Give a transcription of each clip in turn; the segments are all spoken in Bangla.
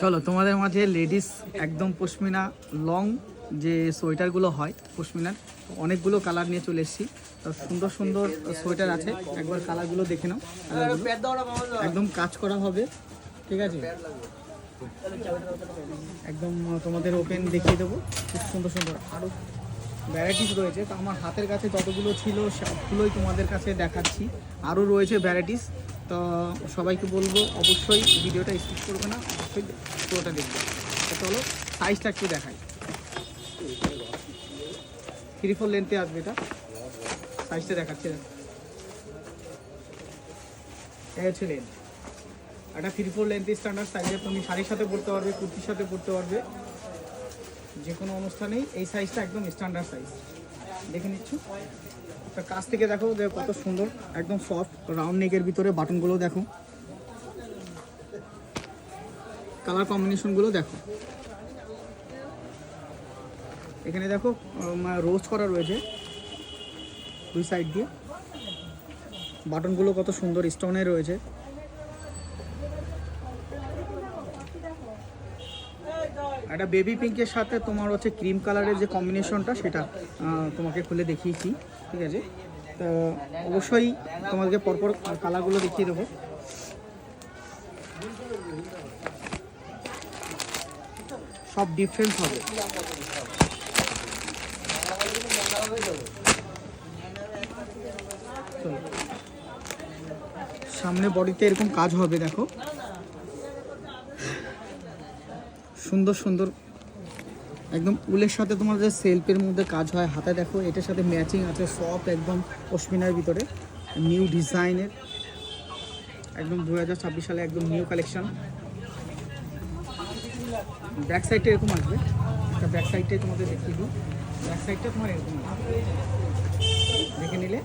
চলো তোমাদের মাঝে লেডিস একদম পশমিনা লং যে সোয়েটারগুলো হয় পশমিনার অনেকগুলো কালার নিয়ে চলে এসেছি। তো সুন্দর সুন্দর সোয়েটার আছে, একবার কালারগুলো দেখে নাও। একদম কাজ করা হবে, ঠিক আছে? একদম তোমাদের ওপেন দেখিয়ে দেবো। খুব সুন্দর সুন্দর আরও ভ্যারাইটিস রয়েছে। তো আমার হাতের কাছে যতগুলো ছিল সবগুলোই তোমাদের কাছে দেখাচ্ছি। আরও রয়েছে ভ্যারাইটিস। তো সবাইকে বলবো অবশ্যই ভিডিওটা স্কিপ করবে না, অবশ্যই পুরোটা দেখবে। তো চলো সাইজটা একটু দেখাই। 3/4 লেন্থে আসবে এটা। সাইজটা দেখাচ্ছি, দেখো এই হচ্ছে লেন্থ। এটা 3/4 লেন্থ স্ট্যান্ডার্ড সাইজে তুমি শাড়ির সাথে পরতে পারবে, কুর্তির সাথে পরতে পারবে, যে কোনো অনুষ্ঠানেই এই সাইজটা একদম স্ট্যান্ডার্ড সাইজ। দেখে নিচ্ছ একটা কাছ থেকে, দেখো যে কত সুন্দর, একদম সফট রাউন্ড নেকের ভিতরে বাটনগুলো দেখো, কালার কম্বিনেশনগুলো দেখো। এখানে দেখো রোজ করা রয়েছে দুই সাইড দিয়ে, বাটনগুলো কত সুন্দর স্টোনে রয়েছে। একটা বেবি পিঙ্কের সাথে তোমার হচ্ছে ক্রিম কালারের যে কম্বিনেশনটা সেটা তোমাকে খুলে দেখিয়েছি, ঠিক আছে? তো অবশ্যই তোমাদেরকে পরপর কালারগুলো দেখিয়ে দেবো। সব ডিফারেন্ট হবে। সামনে বডিতে এরকম কাজ হবে, দেখো সুন্দর সুন্দর একদম উলের সাথে তোমার যে সেলফের মধ্যে কাজ হয় হাতে, দেখো এটার সাথে ম্যাচিং আছে সফট একদম পশমিনার ভিতরে, নিউ ডিজাইনের, একদম 2026 সালে একদম নিউ কালেকশন। ব্যাক সাইডটা এরকম আসবে, একটা ব্যাক সাইডটাই তোমাদের দেখিয়ে দিই। ব্যাক সাইডটা তোমার এরকম আসবে, দেখে নিলে।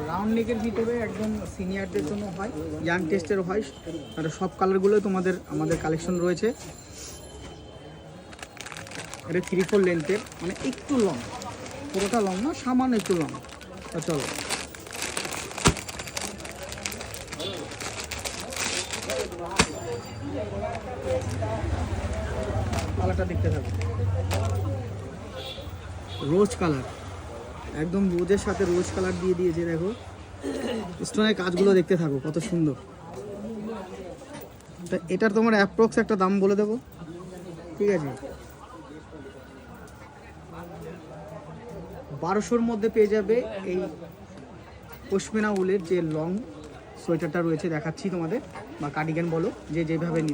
রাউন্ড নেকের ভিতরে একদম সিনিয়রদের জন্য হয়, ইয়াং টেস্টেরও হয়, আর সব কালারগুলোই তোমাদের আমাদের কালেকশন রয়েছে। এটা 3/4 লেন্থের, মানে একটু লং, পুরোটা লং না, সামান্য একটু লং। তো চলো কালারটা দেখতে থাকো। রোজ কালার, একদম রোজের সাথে রোজ কালার দিয়ে দিয়েছে, দেখো স্টোনের কাজগুলো দেখতে থাকো কত সুন্দর। তা এটার তোমার অ্যাপ্রক্স একটা দাম বলে দেবো, ঠিক আছে? 1200-র মধ্যে পেয়ে যাবে এই পশমিনা উলের যে লং সোয়েটারটা রয়েছে, দেখাচ্ছি তোমাদের, বা কার্ডিগান বলো, যে যেভাবে